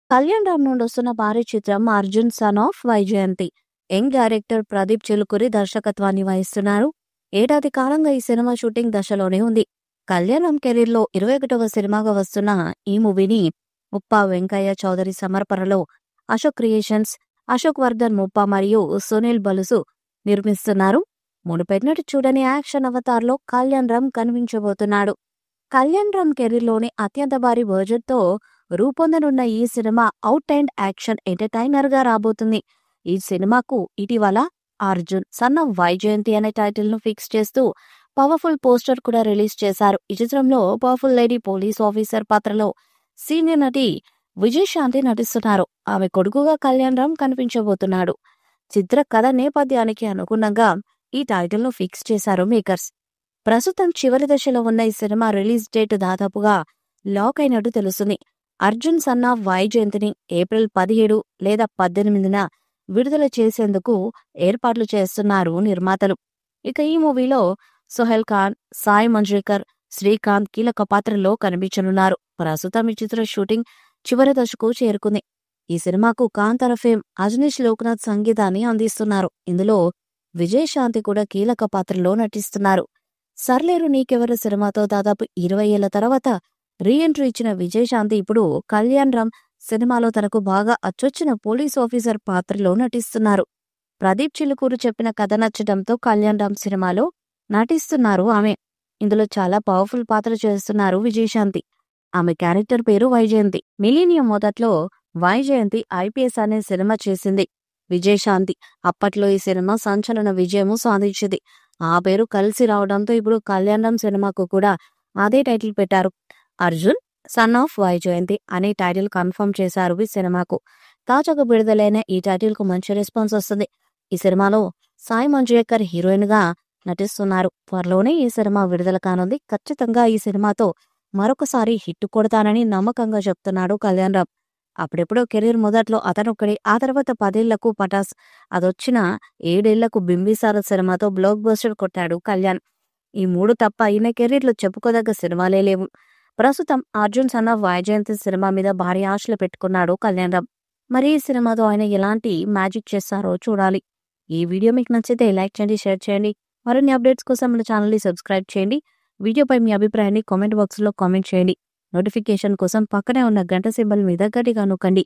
కళ్యాణ్ రామ్ నుండి వస్తున్న భారీ చిత్రం 'Arjun son of Vaijayanthi'. Young director Pradeep Chilukuri దర్శకత్వాన్ని వహిస్తున్నారు. ఏడాది కాలంగా ఈ సినిమా షూటింగ్ దశలోనే ఉంది. కళ్యాణ్ రామ్ కెరీర్లో 21వ సినిమాగా వస్తున్న ఈ మూవీని ముప్పా వెంకయ్య చౌదరి సమర్పణలో అశోక్ క్రియేషన్స్, అశోక్ వర్ధన్ ముప్పా మరియు సునీల్ బలుసు నిర్మిస్తున్నారు. మునుపెన్నటి చూడని యాక్షన్ అవతార్లో కళ్యాణ్ రామ్ కనిపించబోతున్నాడు. కళ్యాణ్ రామ్ కెరీర్లోని అత్యంత భారీ బడ్జెట్తో రూపొందనున్న ఈ cinema out and action entertainer గా రాబోతుంది. ఈ సినిమాకు ఇటీవల 'అర్జున్ సన్ ఆఫ్ వైజయంతి' అనే టైటిల్ ను ఫిక్స్ చేస్తూ పవర్ఫుల్ పోస్టర్ కూడా రిలీజ్ చేశారు. ఈ చిత్రంలో పవర్ఫుల్ లేడీ పోలీస్ ఆఫీసర్ పాత్రలో సీనియర్ నటి విజయశాంతి నటిస్తున్నారు. ఆమె కొడుకుగా కళ్యాణ్ రామ్ కనిపించబోతున్నాడు. చిత్ర కథ నేపథ్యానికి అనుగుణంగా ఈ టైటిల్ ను ఫిక్స్ చేశారు మేకర్స్. ప్రస్తుతం చివరి దశలో ఉన్న ఈ సినిమా రిలీజ్ డేట్ దాదాపుగా లాక్ అయినట్టు తెలుస్తుంది. 'అర్జున్ సన్ ఆఫ్ వైజయంతి'ని ఏప్రిల్ 17 లేదా 18న విడుదల చేసేందుకు ఏర్పాట్లు చేస్తున్నారు నిర్మాతలు. ఇక ఈ మూవీలో సోహెల్ ఖాన్, సాయి మంజ్రేకర్, శ్రీకాంత్ కీలక పాత్రల్లో కనిపించనున్నారు. ప్రస్తుతం ఈ చిత్ర షూటింగ్ చివరి దశకు చేరుకుంది. ఈ సినిమాకు కాంతార ఫేమ్ అజనీష్ లోక్నాథ్ సంగీతాన్ని అందిస్తున్నారు. ఇందులో విజయశాంతి కూడా కీలక పాత్రలో నటిస్తున్నారు. 'సర్లేరు నీకెవరు' సినిమాతో దాదాపు 20 ఏళ్ల తర్వాత రీ ఎంట్రీ ఇచ్చిన విజయశాంతి ఇప్పుడు కళ్యాణ్ రామ్ సినిమాలో తనకు బాగా అచ్చొచ్చిన పోలీస్ ఆఫీసర్ పాత్రలో నటిస్తున్నారు. ప్రదీప్ చిలుకూరు చెప్పిన కథ నచ్చడంతో కళ్యాణ్ రామ్ సినిమాలో నటిస్తున్నారు ఆమె. ఇందులో చాలా పవర్ఫుల్ పాత్ర చేస్తున్నారు విజయశాంతి. ఆమె క్యారెక్టర్ పేరు వైజయంతి. మిలీనియం మొదట్లో వైజయంతి ఐపీఎస్ అనే సినిమా చేసింది విజయశాంతి. అప్పట్లో ఈ సినిమా సంచలన విజయము సాధించింది. ఆ పేరు కలిసి రావడంతో ఇప్పుడు కళ్యాణ్ రామ్ సినిమాకు కూడా అదే టైటిల్ పెట్టారు. 'అర్జున్ సన్ ఆఫ్ వైజయంతి' అనే టైటిల్ కన్ఫర్మ్ చేశారు ఈ సినిమాకు. తాజాగా విడుదలైన ఈ టైటిల్ కు మంచి రెస్పాన్స్ వస్తుంది. ఈ సినిమాలో సాయి మంజ్రేకర్ హీరోయిన్ గా నటిస్తున్నారు. త్వరలోనే ఈ సినిమా విడుదల కానుంది. ఖచ్చితంగా ఈ సినిమాతో మరొకసారి హిట్ కొడతానని నమ్మకంగా చెప్తున్నాడు కళ్యాణ్ రామ్. అప్పుడెప్పుడో కెరీర్ మొదట్లో అతనొక్కడే, ఆ తర్వాత 10 ఏళ్లకు పటాస్, అదొచ్చిన 7 ఏళ్లకు బింబిసార సినిమాతో బ్లాక్ బస్టర్ కొట్టాడు కళ్యాణ్. ఈ 3 తప్ప ఈయన కెరీర్లో చెప్పుకోదగ్గ సినిమాలే లేవు. ప్రస్తుతం 'Arjun son of Vyjayanthi' cinema మీద భారీ ఆశలు పెట్టుకున్నాడు కళ్యాణ్ రామ్. మరి ఈ సినిమాతో ఆయన ఎలాంటి మ్యాజిక్ చేస్తారో చూడాలి. ఈ వీడియో మీకు నచ్చితే లైక్ చేయండి, షేర్ చేయండి. మరిన్ని అప్డేట్స్ కోసం మన ఛానల్ని సబ్స్క్రైబ్ చేయండి. వీడియోపై మీ అభిప్రాయాన్ని కామెంట్ బాక్స్లో కామెంట్ చేయండి. నోటిఫికేషన్ కోసం పక్కనే ఉన్న గంట సింబల్ మీద గట్టిగా నొక్కండి.